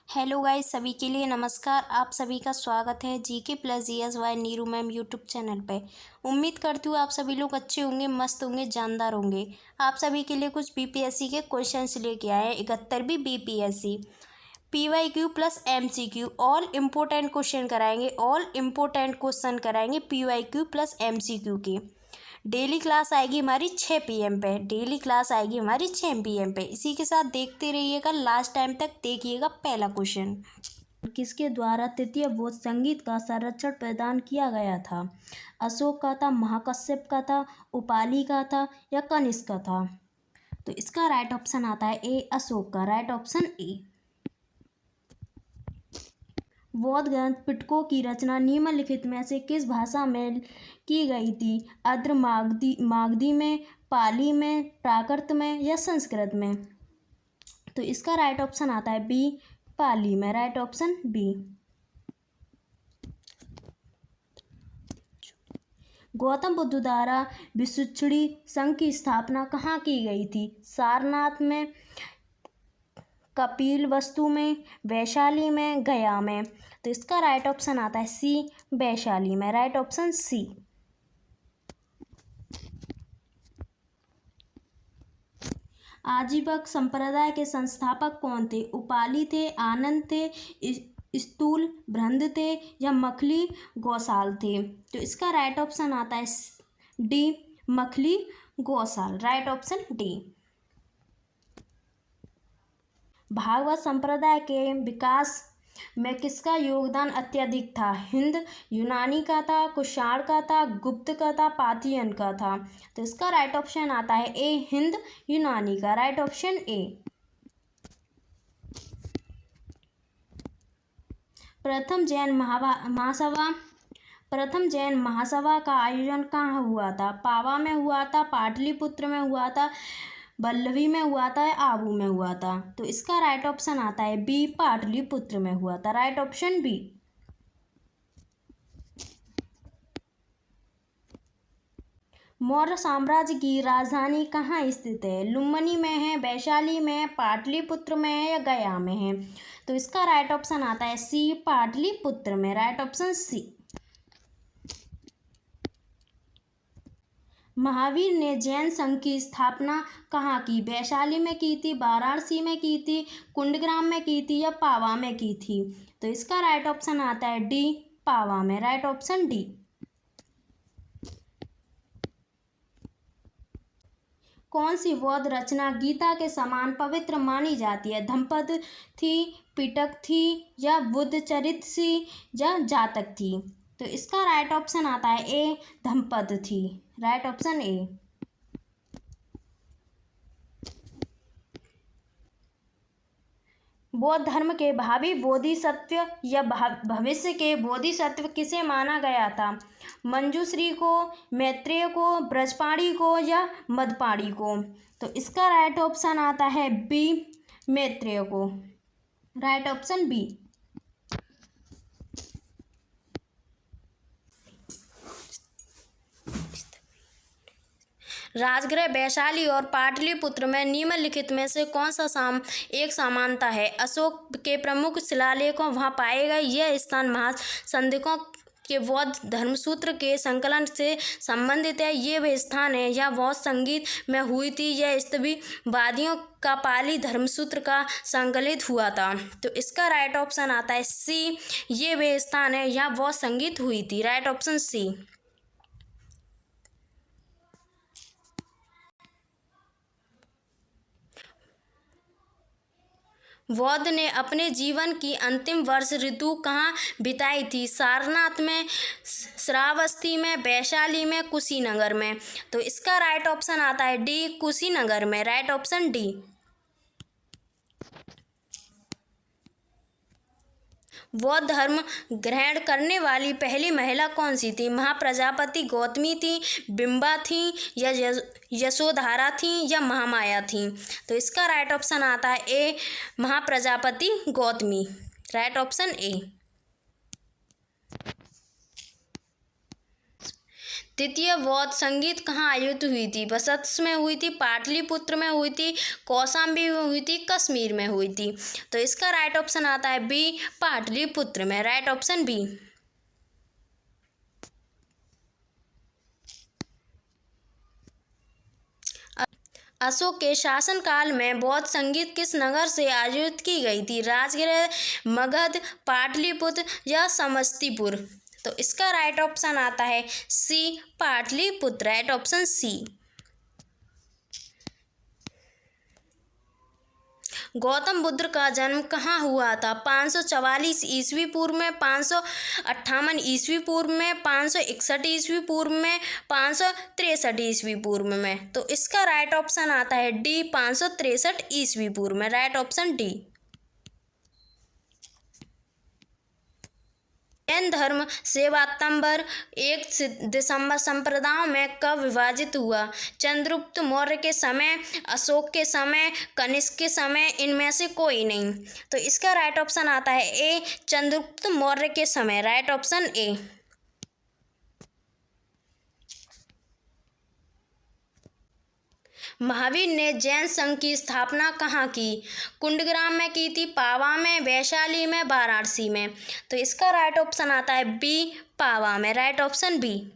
Hello guys, सभी के लिए नमस्कार। आप सभी का स्वागत है GK plus GS by Neeru ma'am YouTube channel पे। उम्मीद करती हूँ आप सभी लोग अच्छे होंगे, मस्त होंगे, जानदार होंगे। आप सभी के लिए कुछ बीपीएससी के क्वेश्चंस लेके आए हैं। 71वीं BPSC PYQ plus MCQ all important question कराएंगे। ऑल इम्पोर्टेंट क्वेश्चन कराएंगे पीवाईक्यू प्लस एमसीक्यू के। डेली क्लास आएगी हमारी 6 PM पे। डेली क्लास आएगी हमारी 6 PM पे। इसी के साथ देखते रहिएगा, लास्ट टाइम तक देखिएगा। पहला क्वेश्चन, किसके द्वारा तृतीय बोध संगीत का संरक्षण प्रदान किया गया था? अशोक का था, महाकश्यप का था, उपाली का था या कनिष्क का था? तो इसका राइट ऑप्शन आता है ए, अशोक का। राइट ऑप्शन ए। बौद्ध ग्रंथ पिटकों की रचना निम्नलिखित में से किस भाषा में की गई थी? अद्र मागधी में, पाली में, प्राकृत में या संस्कृत में? तो इसका राइट ऑप्शन आता है बी, पाली में। Right option B. Gautam Buddha द्वारा विसुक्षुड़ी संघ की स्थापना कहाँ की गई थी? सारनाथ में, कपिलवस्तु में, वैशाली में, गया में? तो इसका राइट ऑप्शन आता है सी, वैशाली में। राइट ऑप्शन सी। आजीवक संप्रदाय के संस्थापक कौन थे? उपाली थे, आनंद थे, स्थूल भ्रंद थे या मखली गौसाल थे? तो इसका राइट ऑप्शन आता है D, Makkhali Gosala. Right option D. Bhagavata संप्रदाय के विकास में किसका योगदान अत्यधिक था? हिंद यूनानी का था, कुषाण का था, गुप्त का था, पाथियन का था? तो इसका राइट ऑप्शन आता है ए, हिंद यूनानी का। राइट ऑप्शन ए। प्रथम जैन महासभा का आयोजन कहाँ हुआ था? पावा में हुआ था, पाटलिपुत्र में हुआ था, वल्लभी में हुआ था या आबू में हुआ था? तो इसका राइट ऑप्शन आता है बी, पाटलिपुत्र में हुआ था। Right option B. मौर्य साम्राज्य की राजधानी कहाँ स्थित है? लुम्बिनी में है, वैशाली में, पाटलिपुत्र में है या गया में है? तो इसका राइट ऑप्शन आता है सी, पाटलिपुत्र में। राइट ऑप्शन सी। महावीर ने जैन संघ की स्थापना कहाँ की? वैशाली में की थी, वाराणसी में की थी, कुंडग्राम में की थी या पावा में की थी? तो इसका राइट ऑप्शन आता है डी, पावा में। Right option D. कौन सी बौद्ध रचना गीता के समान पवित्र मानी जाती है? धम्मपद थी, पिटक थी या बुद्ध चरित थी या जातक थी? तो इसका राइट ऑप्शन आता है ए, धम्मपद थी। राइट ऑप्शन ए। बौद्ध धर्म के भावी बोधिसत्व या भविष्य के बोधिसत्व किसे माना गया था? मंजूश्री को, मैत्रेय को, ब्रजपाणी को या मदपाणी को? तो इसका राइट ऑप्शन आता है बी, मैत्रेय को। Right option B. Rajgriha Vaishali और पाटलिपुत्र में निम्नलिखित में से कौन सा एक समानता है? अशोक के प्रमुख शिलालेखों वहां पाए गए। यह स्थान महासंधिकों के बौद्ध धर्मसूत्र के संकलन से संबंधित है। ये वह स्थान है जहाँ बौद्ध संगीत में हुई थी। यह स्तुतिवादियों का पाली धर्मसूत्र का संकलित हुआ था। तो इसका राइट ऑप्शन आता है सी, ये वह स्थान है जहाँ बौद्ध संगीत हुई थी। Right option C. बौद्ध ने अपने जीवन की अंतिम वर्ष ऋतु कहाँ बिताई थी? सारनाथ में, श्रावस्ती में, वैशाली में, कुशीनगर में? तो इसका राइट ऑप्शन आता है डी, कुशीनगर में। Right option D. बौद्ध धर्म ग्रहण करने वाली पहली महिला कौन सी थी? महाप्रजापति गौतमी थी, बिंबा थी या यशोधरा थी या महामाया थी? तो इसका राइट ऑप्शन आता है A, Mahaprajapati Gautami. Right option A. तृतीय बौद्ध संगीत कहाँ आयोजित हुई थी? बसंत में हुई थी, पाटलिपुत्र में हुई थी, कौशाम्बी में हुई थी, कश्मीर में हुई थी। तो इसका राइट ऑप्शन आता है बी, पाटलिपुत्र में। Right option B. अशोक के शासनकाल में बौद्ध संगीत किस नगर से आयोजित की गई थी? राजगृह, मगध, पाटलिपुत्र या समस्तीपुर? तो इसका राइट ऑप्शन आता है C, Pataliputra. Right option C. Gautam Buddha का जन्म कहाँ हुआ था? 544 ईस्वी पूर्व में, 558 ईस्वी पूर्व में, 561 ईस्वी पूर्व में, 563 ईस्वी पूर्व में? तो इसका राइट ऑप्शन आता है डी, 563 ईस्वी पूर्व में। Right option D. जैन धर्म श्वेतांबर 1 दिसंबर संप्रदायों में कब विभाजित हुआ? चंद्रगुप्त मौर्य के समय, अशोक के समय, कनिष्क के समय, इनमें से कोई नहीं? तो इसका राइट ऑप्शन आता है ए, चंद्रगुप्त मौर्य के समय। राइट ऑप्शन ए। महावीर ने जैन संघ की स्थापना कहाँ की? कुंडग्राम में की थी, पावा में, वैशाली में, वाराणसी में? तो इसका राइट ऑप्शन आता है बी, पावा में। Right option B.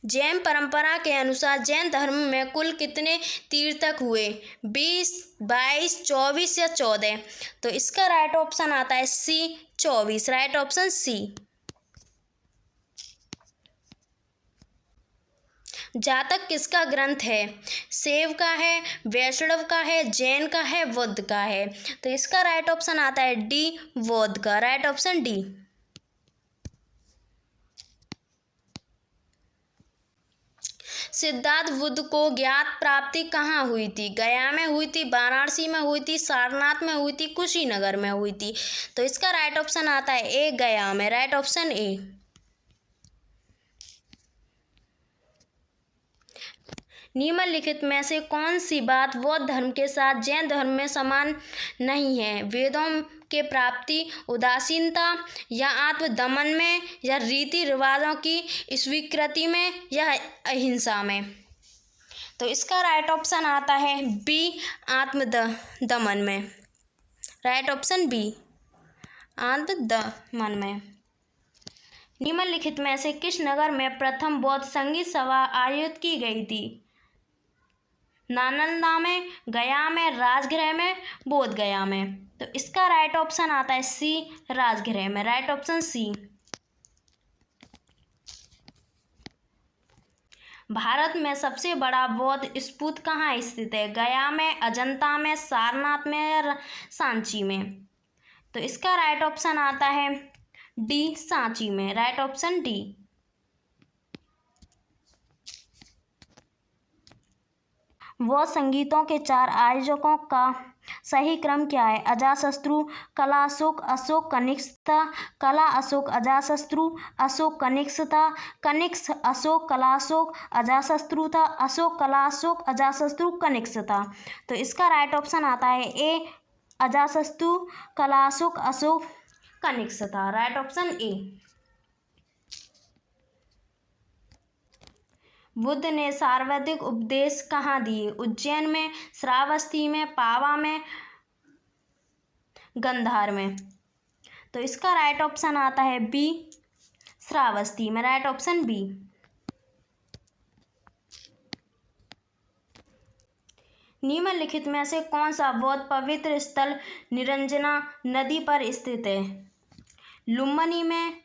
जैन परंपरा के अनुसार जैन धर्म में कुल कितने तीर्थक हुए? 20, 22, 24 या 14? तो इसका राइट ऑप्शन आता है सी, 24। राइट ऑप्शन सी। जातक किसका ग्रंथ है? शैव का है, वैष्णव का है, जैन का है, बौद्ध का है? तो इसका राइट ऑप्शन आता है डी, बौद्ध का। Right option D. Siddharth Buddha को ज्ञात प्राप्ति कहाँ हुई थी? गया में हुई थी, वाराणसी में हुई थी, सारनाथ में हुई थी, कुशीनगर में हुई थी? तो इसका राइट ऑप्शन आता है ए, गया में। राइट ऑप्शन ए। निम्नलिखित में से कौन सी बात बौद्ध धर्म के साथ जैन धर्म में समान नहीं है? वेदों के प्राप्ति, उदासीनता, या आत्मदमन में, या रीति रिवाजों की स्वीकृति में, या अहिंसा में? तो इसका राइट ऑप्शन आता है बी, आत्मदमन में। राइट ऑप्शन बी, आत्मदमन में। निम्नलिखित में से किस नगर में प्रथम बौद्ध संगीत सभा आयोजित की गई थी? नालंदा में, गया में, राजगृह में, बोध गया में? तो इसका राइट ऑप्शन आता है सी, राजगृह में। राइट ऑप्शन सी। भारत में सबसे बड़ा बौद्ध स्तूप कहाँ स्थित है? गया में, अजंता में, सारनाथ में या सांची में? तो इसका राइट ऑप्शन आता है डी, सांची में। Right option D. बौद्ध संगीतों के 4 आयोजकों का सही क्रम क्या है? अजातशत्रु, कला अशोक, अशोक कनिष्क था, कला अशोक अजातशत्रु, अशोक कनिष्क था, कनिष्क अशोक, कला अशोक अजातशत्रु था, अशोक कला अशोक अजातशत्रु कनिष्क था? तो इसका राइट ऑप्शन आता है ए, अजातशत्रु, कला अशोक, अशोक कनिष्क था। राइट ऑप्शन ए। बुद्ध ने सर्वाधिक उपदेश कहाँ दिए? उज्जैन में, श्रावस्ती में, पावा में, गंधार में? तो इसका राइट ऑप्शन आता है बी, श्रावस्ती में। Right option B. निम्नलिखित में से कौन सा बौद्ध पवित्र स्थल निरंजना नदी पर स्थित है? लुम्बिनी में,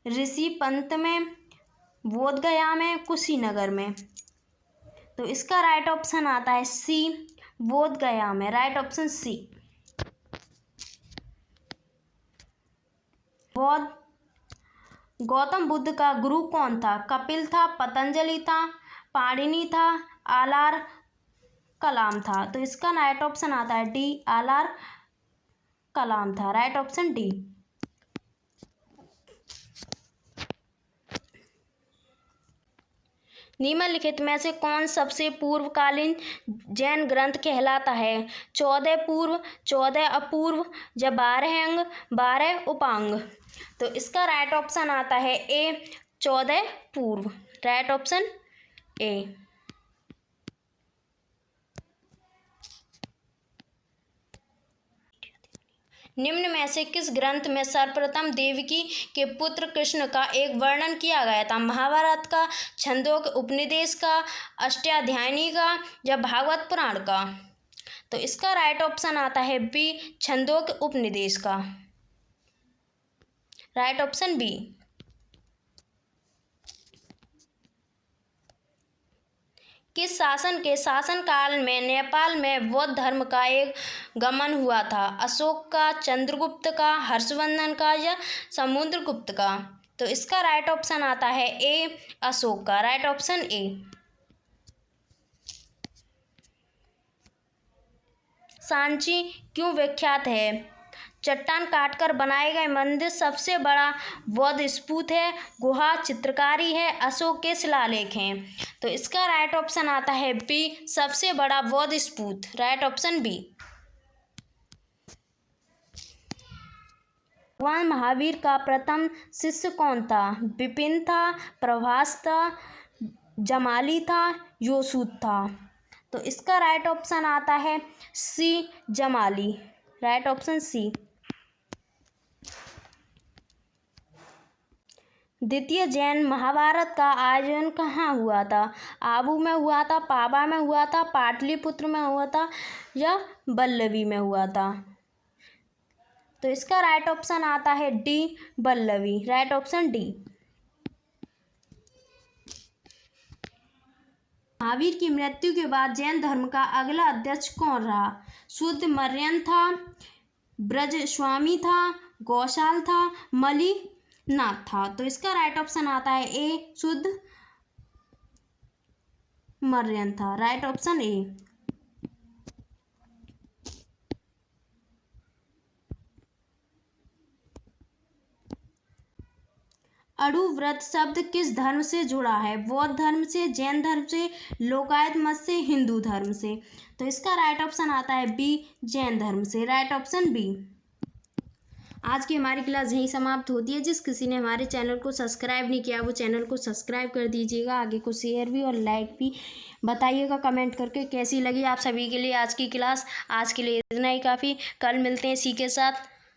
ऋषिपंत में, बोध गया में, कुशीनगर में? तो इसका राइट ऑप्शन आता है सी, बोध गया में। Right option C. Gautam Buddha का गुरु कौन था? कपिल था, पतंजलि था, पाणिनि था, आलार कलाम था? तो इसका राइट ऑप्शन आता है डी, आलार कलाम था। Right option D. निम्नलिखित में से कौन सबसे पूर्वकालीन जैन ग्रंथ कहलाता है? 14 पूर्व, 14 अपूर्व या 12 अंग, 12 उपांग। तो इसका राइट ऑप्शन आता है ए 14 पूर्व। राइट ऑप्शन ए। निम्न में से किस ग्रंथ में सर्वप्रथम देवकी के पुत्र कृष्ण का एक वर्णन किया गया था? महाभारत का, छंदोग्य उपनिषद का, अष्टाध्यायी का या भागवत पुराण का? तो इसका राइट ऑप्शन आता है बी छंदोग्य उपनिषद का। Right option B. किस शासन के शासनकाल में नेपाल में बौद्ध धर्म का एक गमन हुआ था? अशोक का, चंद्रगुप्त का, हर्षवर्धन का या समुद्रगुप्त का? तो इसका राइट ऑप्शन आता है ए अशोक का। राइट ऑप्शन ए। सांची क्यों विख्यात है? चट्टान काटकर बनाए गए मंदिर, सबसे बड़ा बौद्ध स्तूप है, गुहा, चित्रकारी है, अशोक के शिलालेख हैं। तो इसका राइट ऑप्शन आता है बी सबसे बड़ा बौद्ध स्तूप। Right option B. भगवान महावीर का प्रथम शिष्य कौन था? विपिन था, प्रभास था, जमाली था, योसूद था? तो इसका राइट ऑप्शन आता है C Jamali. Right option C. द्वितीय जैन महाभारत का आयोजन कहाँ हुआ था? आबू में हुआ था, पाबा में हुआ था, पाटलिपुत्र में हुआ था या बल्लभी में हुआ था? तो इसका राइट ऑप्शन आता है D Vallabhi. Right option D. Mahavir की मृत्यु के बाद जैन धर्म का अगला अध्यक्ष कौन रहा? शुद्ध मर्यन था, ब्रजस्वामी था, गौशाल था, मली नाथ था? तो इसका राइट ऑप्शन आता है ए शुद्ध मर्यन था। राइट ऑप्शन ए। अड़ु व्रत शब्द किस धर्म से जुड़ा है? बौद्ध धर्म से, जैन धर्म से, लोकायत मत से, हिंदू धर्म से? तो इसका राइट ऑप्शन आता है बी जैन धर्म से। Right option B. आज की हमारी क्लास यहीं समाप्त होती है। जिस किसी ने हमारे चैनल को सब्सक्राइब नहीं किया वो चैनल को सब्सक्राइब कर दीजिएगा। आगे को शेयर भी और लाइक भी बताइएगा कमेंट करके कैसी लगी आप सभी के लिए आज की क्लास। आज के लिए इतना ही काफ़ी। कल मिलते हैं इसी के साथ।